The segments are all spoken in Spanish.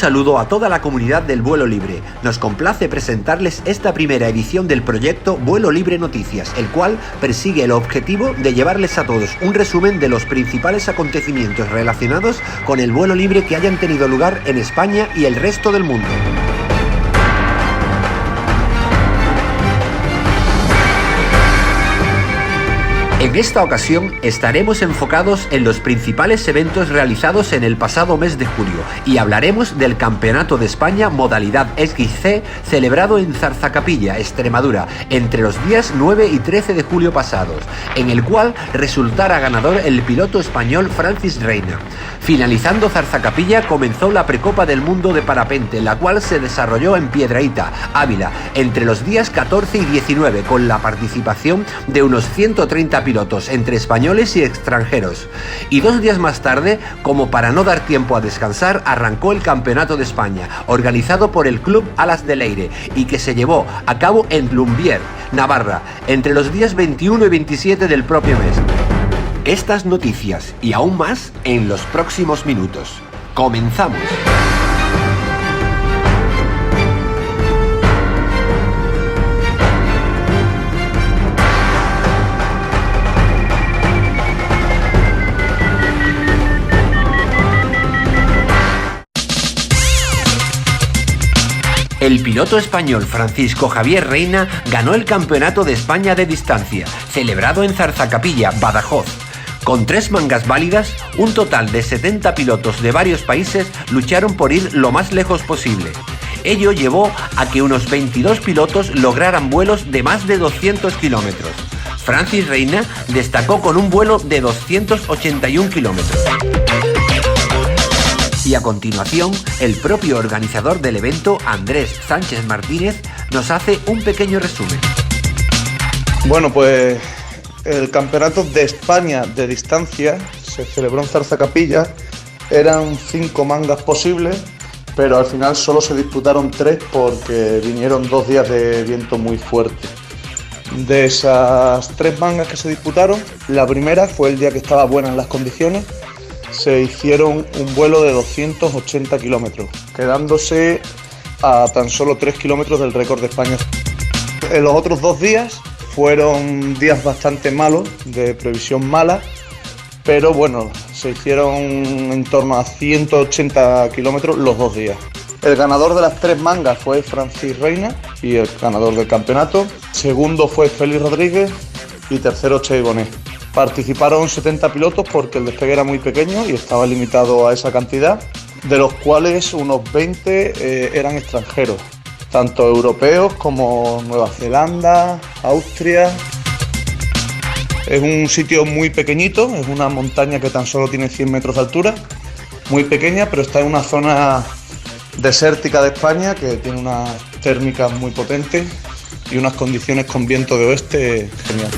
saludo a toda la comunidad del vuelo libre. Nos complace presentarles esta primera edición del proyecto Vuelo Libre Noticias, el cual persigue el objetivo de llevarles a todos un resumen de los principales acontecimientos relacionados con el vuelo libre que hayan tenido lugar en España y el resto del mundo. En esta ocasión estaremos enfocados en los principales eventos realizados en el pasado mes de julio y hablaremos del Campeonato de España modalidad XC celebrado en Zarzacapilla, Extremadura, entre los días 9 y 13 de julio pasados, en el cual resultara ganador el piloto español Francis Reina. Finalizando Zarzacapilla comenzó la Precopa del Mundo de Parapente, la cual se desarrolló en Piedrahíta, Ávila, entre los días 14 y 19, con la participación de unos 130 pilotos entre españoles y extranjeros. Y 2 días más tarde, como para no dar tiempo a descansar, arrancó el Campeonato de España, organizado por el Club Alas del Aire y que se llevó a cabo en Plumbier, Navarra, entre los días 21 y 27 del propio mes. Estas noticias y aún más en los próximos minutos. ¡Comenzamos! El piloto español Francisco Javier Reina ganó el Campeonato de España de distancia, celebrado en Zarzacapilla, Badajoz. Con 3 mangas válidas, un total de 70 pilotos de varios países lucharon por ir lo más lejos posible. Ello llevó a que unos 22 pilotos lograran vuelos de más de 200 kilómetros. Francis Reina destacó con un vuelo de 281 kilómetros. Y a continuación, el propio organizador del evento, Andrés Sánchez Martínez, nos hace un pequeño resumen. Bueno, pues el Campeonato de España de distancia se celebró en Zarzacapilla. Eran 5 mangas posibles, pero al final solo se disputaron 3 porque vinieron 2 días de viento muy fuerte. De esas 3 mangas que se disputaron, la primera fue el día que estaba buena en las condiciones. Se hicieron un vuelo de 280 kilómetros, quedándose a tan solo 3 kilómetros del récord de España. En los otros 2 días fueron días bastante malos, de previsión mala, pero bueno, se hicieron en torno a 180 kilómetros los 2 días. El ganador de las 3 mangas fue Francis Reina y el ganador del campeonato. Segundo fue Félix Rodríguez y tercero Che Bonet. Participaron 70 pilotos porque el despegue era muy pequeño y estaba limitado a esa cantidad, de los cuales unos 20 eran extranjeros, tanto europeos como Nueva Zelanda, Austria. Es un sitio muy pequeñito, es una montaña que tan solo tiene 100 metros de altura, muy pequeña, pero está en una zona desértica de España que tiene unas térmicas muy potentes y unas condiciones con viento de oeste genial.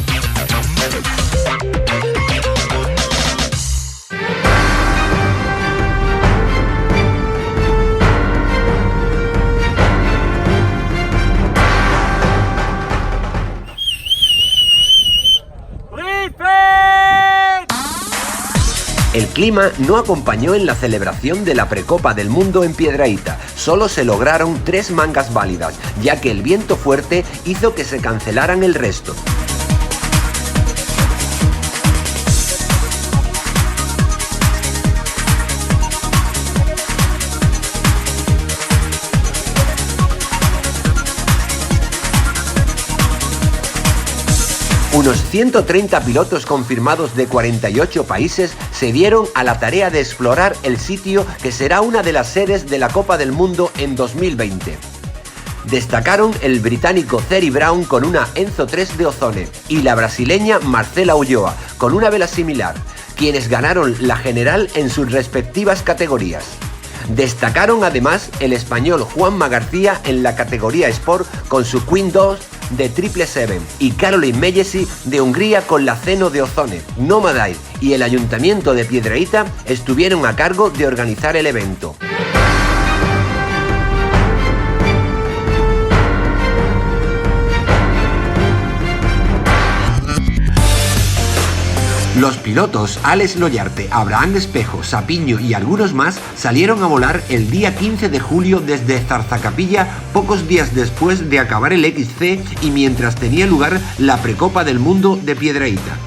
El clima no acompañó en la celebración de la Precopa del Mundo en Piedrahíta. Solo se lograron 3 mangas válidas, ya que el viento fuerte hizo que se cancelaran el resto. Unos 130 pilotos confirmados de 48 países se dieron a la tarea de explorar el sitio que será una de las sedes de la Copa del Mundo en 2020. Destacaron el británico Thierry Brown con una Enzo 3 de Ozone y la brasileña Marcela Ulloa con una vela similar, quienes ganaron la general en sus respectivas categorías. Destacaron además el español Juanma García en la categoría Sport con su Queen 2 de 777 y Caroline Mellesi de Hungría con la Ceno de Ozone. Nomadai y el Ayuntamiento de Piedrahíta estuvieron a cargo de organizar el evento. Los pilotos Alex Loyarte, Abraham Espejo, Sapiño y algunos más salieron a volar el día 15 de julio desde Zarzacapilla, pocos días después de acabar el XC y mientras tenía lugar la Precopa del Mundo de Piedrahíta.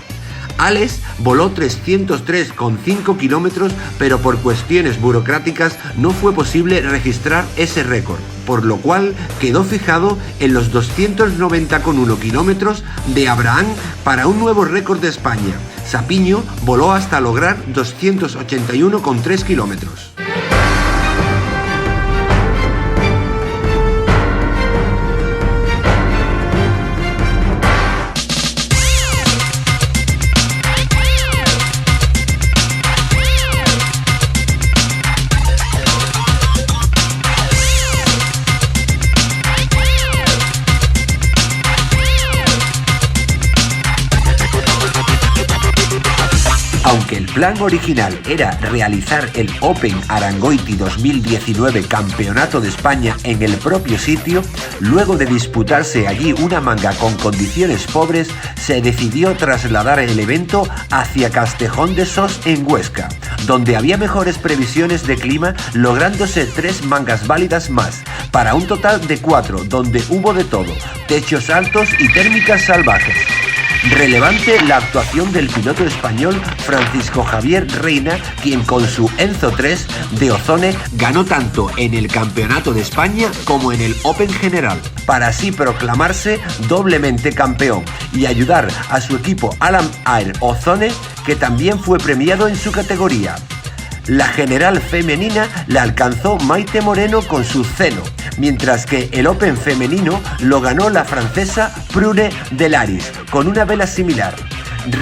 Alex voló 303,5 kilómetros, pero por cuestiones burocráticas no fue posible registrar ese récord, por lo cual quedó fijado en los 290,1 kilómetros de Abraham para un nuevo récord de España. Sapiño voló hasta lograr 281,3 kilómetros. Aunque el plan original era realizar el Open Arangoiti 2019 Campeonato de España en el propio sitio, luego de disputarse allí una manga con condiciones pobres, se decidió trasladar el evento hacia Castejón de Sos en Huesca, donde había mejores previsiones de clima, lográndose 3 mangas válidas más, para un total de 4, donde hubo de todo, techos altos y térmicas salvajes. Relevante la actuación del piloto español Francisco Javier Reina, quien con su Enzo 3 de Ozone ganó tanto en el Campeonato de España como en el Open General, para así proclamarse doblemente campeón y ayudar a su equipo Alam Air Ozone, que también fue premiado en su categoría. La general femenina la alcanzó Maite Moreno con su Zeno, mientras que el Open femenino lo ganó la francesa Prune Delaris con una vela similar.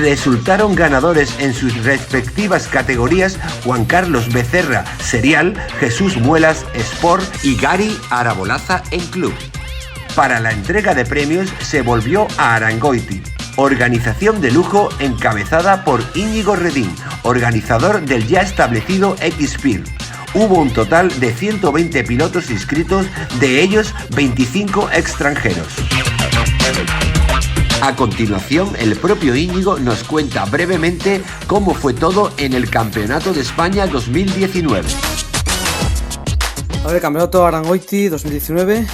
Resultaron ganadores en sus respectivas categorías Juan Carlos Becerra Serial, Jesús Muelas Sport y Gary Arabolaza en Club. Para la entrega de premios se volvió a Arangoiti, organización de lujo encabezada por Íñigo Redín, organizador del ya establecido X-Peer. Hubo un total de 120 pilotos inscritos, de ellos 25 extranjeros. A continuación, el propio Íñigo nos cuenta brevemente cómo fue todo en el Campeonato de España 2019. A ver, Campeonato Arangoiti 2019,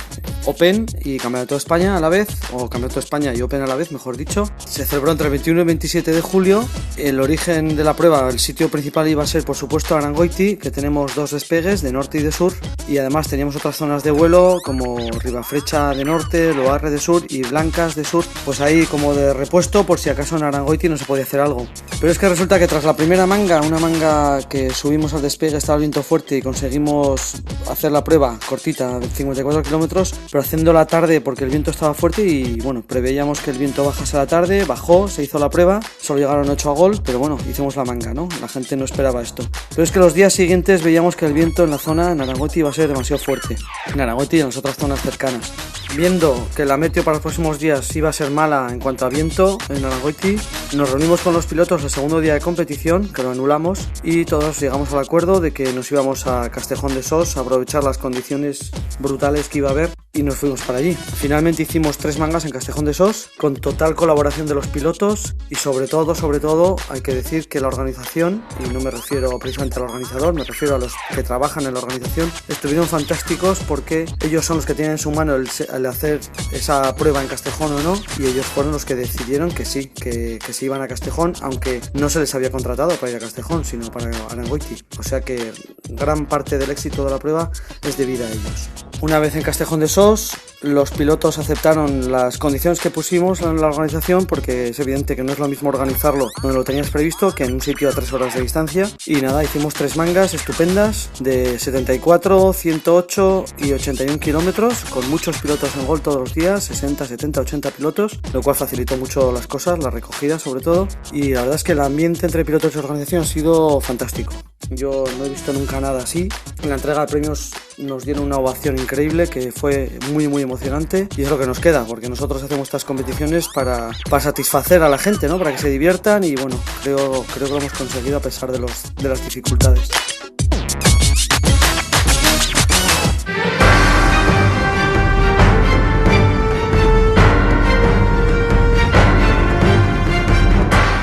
Open y Campeonato de España a la vez, o Campeonato de España y Open a la vez, mejor dicho. Se celebró entre el 21 y el 27 de julio. El origen de la prueba, el sitio principal iba a ser, por supuesto, Arangoiti, que tenemos 2 despegues de norte y de sur, y además teníamos otras zonas de vuelo como Ribafrecha de norte, Loarre de sur y Blancas de sur, pues ahí como de repuesto por si acaso en Arangoiti no se podía hacer algo. Pero es que resulta que tras la primera manga, una manga que subimos al despegue, estaba el viento fuerte y conseguimos hacer la prueba cortita, de 54 kilómetros, pero haciéndola tarde porque el viento estaba fuerte y bueno, preveíamos que el viento bajase a la tarde, bajó, se hizo la prueba, solo llegaron 8 a gol, pero bueno, hicimos la manga, ¿no? La gente no esperaba esto. Pero es que los días siguientes veíamos que el viento en la zona, en Arangoiti, iba a ser demasiado fuerte, en Arangoiti y en las otras zonas cercanas. Viendo que la meteo para los próximos días iba a ser mala en cuanto a viento en Arangoiti, nos reunimos con los pilotos el segundo día de competición, que lo anulamos, y todos llegamos al acuerdo de que nos íbamos a Castejón de Sos a aprovechar las condiciones brutales que iba a haber y nos fuimos para allí. Finalmente hicimos 3 mangas en Castejón de Sos con total colaboración de los pilotos y sobre todo hay que decir que la organización, y no me refiero precisamente al organizador, me refiero a los que trabajan en la organización, estuvieron fantásticos porque ellos son los que tienen en su mano el hacer esa prueba en Castejón o no, y ellos fueron los que decidieron que sí, que se iban a Castejón, aunque no se les había contratado para ir a Castejón, sino para Arangoiti. O sea que gran parte del éxito de la prueba es debido a ellos. Una vez en Castejón de Sos, los pilotos aceptaron las condiciones que pusimos en la organización, porque es evidente que no es lo mismo organizarlo donde lo tenías previsto que en un sitio a 3 horas de distancia. Y nada, hicimos 3 mangas estupendas de 74, 108 y 81 kilómetros, con muchos pilotos en gol todos los días, 60, 70, 80 pilotos, lo cual facilitó mucho las cosas, la recogida sobre todo. Y la verdad es que el ambiente entre pilotos y organización ha sido fantástico. Yo no he visto nunca nada así. En la entrega de premios nos dieron una ovación increíble que fue muy emocionante, y es lo que nos queda, porque nosotros hacemos estas competiciones para satisfacer a la gente, ¿no? Para que se diviertan, y bueno, creo que lo hemos conseguido a pesar de las dificultades.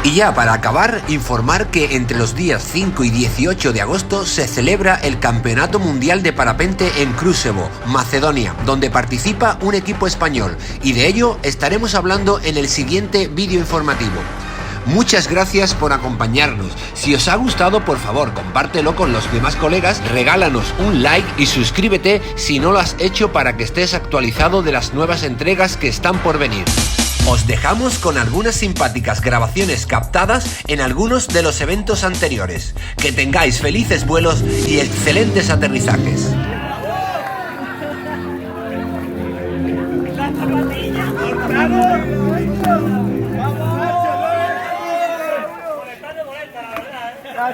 Y ya para acabar, informar que entre los días 5 y 18 de agosto se celebra el Campeonato Mundial de Parapente en Krševo, Macedonia, donde participa un equipo español, y de ello estaremos hablando en el siguiente vídeo informativo. Muchas gracias por acompañarnos. Si os ha gustado, por favor, compártelo con los demás colegas, regálanos un like y suscríbete si no lo has hecho para que estés actualizado de las nuevas entregas que están por venir. Os dejamos con algunas simpáticas grabaciones captadas en algunos de los eventos anteriores. Que tengáis felices vuelos y excelentes aterrizajes.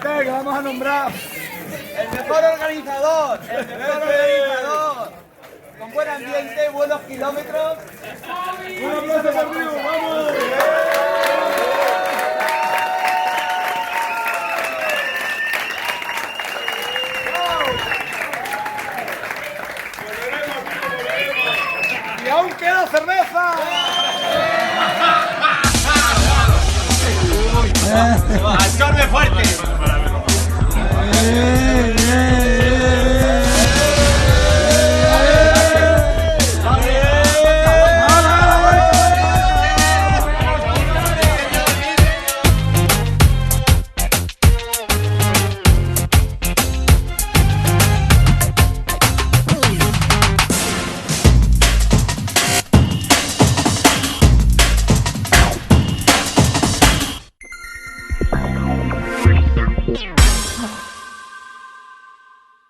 Que vamos a nombrar el mejor organizador, con buen ambiente, buenos kilómetros. ¡Un aplauso por Río! ¡Vamos!